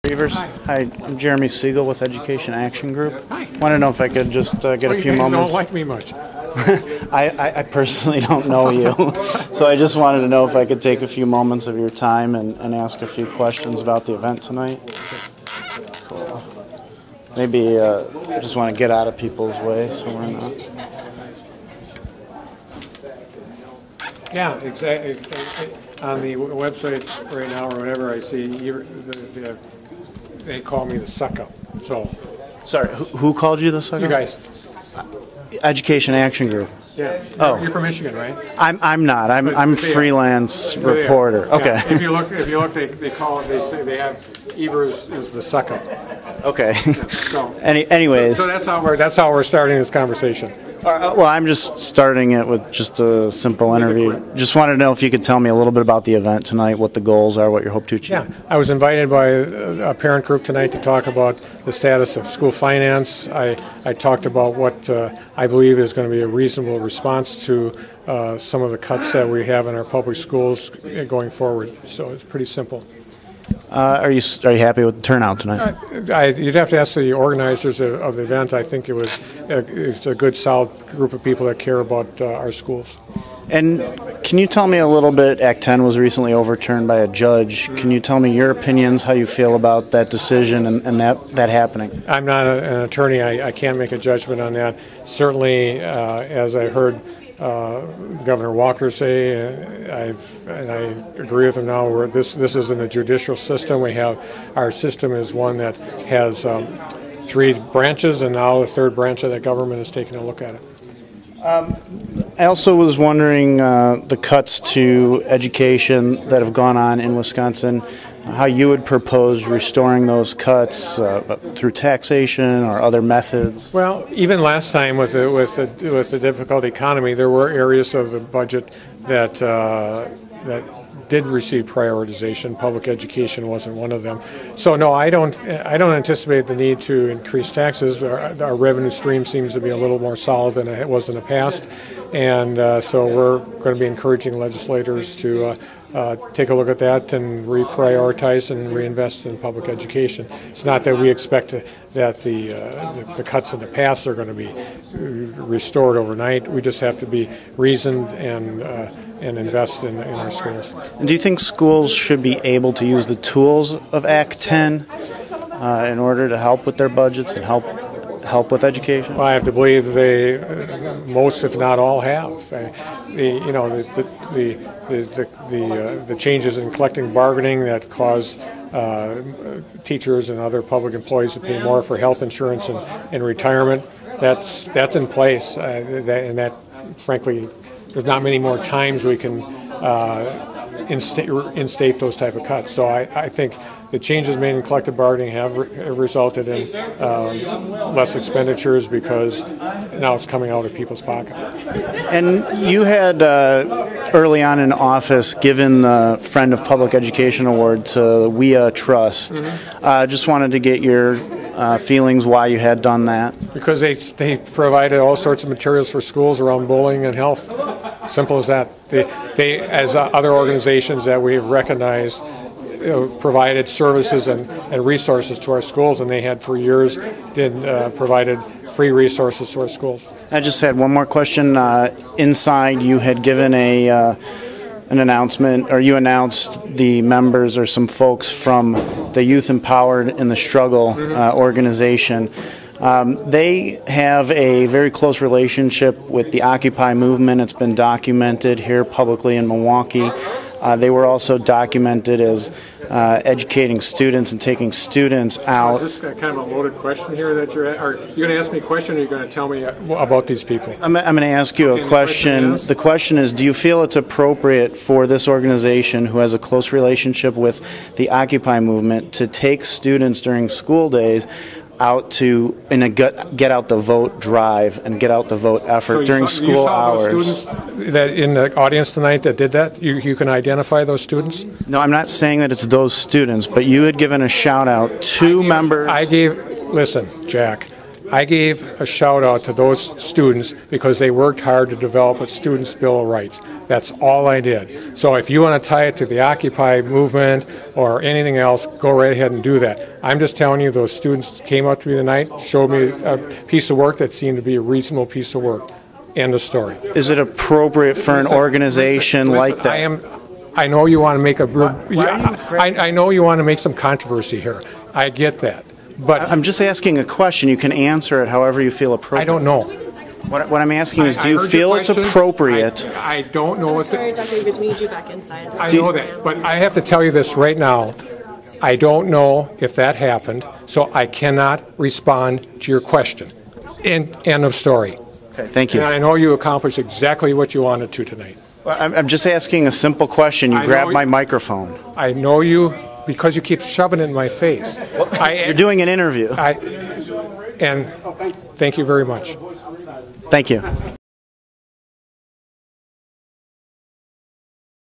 Beavers. Hi, I'm Jeremy Siegel with Education Action Group. Hi. Want to know if I could just get a few You moments. don't like me much. I personally don't know you, so I just wanted to know if I could take a few moments of your time and ask a few questions about the event tonight. Cool. Maybe just want to get out of people's way, so we're not. Yeah, exactly. On the website right now or whatever, I see they call me the suck-up. So, Sorry, who called you the sucker? you guys. Education Action Group. Yeah. Oh. You're from Michigan, right? I'm not. I'm They are. freelance They are. reporter. Yeah. Okay. If you look, they call it. They say they have Evers is the suck-up. Okay. So, Anyways. so that's how we're starting this conversation. Well, I'm just starting it with just a simple interview. Just wanted to know if you could tell me a little bit about the event tonight, what the goals are, what you hope to achieve. Yeah, I was invited by a parent group tonight to talk about the status of school finance. I talked about what I believe is going to be a reasonable response to some of the cuts that we have in our public schools going forward. So it's pretty simple. Are you happy with the turnout tonight? You'd have to ask the organizers of the event. I think it's a good, solid group of people that care about our schools. And can you tell me a little bit, Act 10 was recently overturned by a judge. Can you tell me your opinions, how you feel about that decision and that happening? I'm not an attorney. I can't make a judgment on that. Certainly, as I heard Governor Walker say, and I agree with him now, this is in the judicial system. Our system is one that has 3 branches, and now the 3rd branch of the government is taking a look at it. I also was wondering the cuts to education that have gone on in Wisconsin, how you would propose restoring those cuts through taxation or other methods. Well, even last time with the difficult economy, there were areas of the budget that did receive prioritization. Public education wasn't one of them. So no, I don't anticipate the need to increase taxes. Our revenue stream seems to be a little more solid than it was in the past, and so we're going to be encouraging legislators to take a look at that and reprioritize and reinvest in public education. It's not that we expect that the cuts in the past are going to be restored overnight. We just have to be reasoned and invest in our schools. And do you think schools should be able to use the tools of Act 10 in order to help with their budgets and help with education? Well, I have to believe most, if not all, have. The changes in collective bargaining that caused teachers and other public employees to pay more for health insurance and retirement, that's in place, and that, frankly, there's not many more times we can instate those type of cuts. So I think the changes made in collective bargaining have resulted in less expenditures because now it's coming out of people's pocket. And you had early on in office given the Friend of Public Education Award to the WIA Trust. Mm-hmm. Just wanted to get your feelings why you had done that. Because they provided all sorts of materials for schools around bullying and health. Simple as that. They as other organizations that we have recognized, provided services and resources to our schools, and they had for years provided free resources to our schools. I just had one more question. Inside, you had given an announcement, or you announced the members or some folks from the Youth Empowered in the Struggle organization. They have a very close relationship with the Occupy movement. It's been documented here publicly in Milwaukee. They were also documented as educating students and taking students out. Is this kind of a loaded question here that you're at? Are you going to ask me a question, or are you going to tell me about these people? I'm going to ask you a question. The question is, do you feel it's appropriate for this organization, who has a close relationship with the Occupy movement, to take students during school days out in a get out the vote drive and get out the vote effort during school hours? Those students that in the audience tonight that did that, you can identify those students? No, I'm not saying that it's those students, but you had given a shout out to members. Listen, Jack, I gave a shout out to those students because they worked hard to develop a student's Bill of Rights. That's all I did. So if you want to tie it to the Occupy movement or anything else, go right ahead and do that. I'm just telling you, those students came up to me tonight, showed me a piece of work that seemed to be a reasonable piece of work. End of story. Is it appropriate for an organization like that? I know you want to make I know you want to make some controversy here. I get that. But I'm just asking a question. You can answer it however you feel appropriate. I don't know. What I'm asking is, do you feel it's appropriate? I don't know. Sorry, Dr. Evers, we need you back inside. I know that, but I have to tell you this right now. I don't know if that happened, so I cannot respond to your question. End of story. Okay, thank you. And I know you accomplished exactly what you wanted to tonight. I'm just asking a simple question. You grabbed my microphone. I know you because you keep shoving it in my face. You're doing an interview. And thank you very much. Thank you.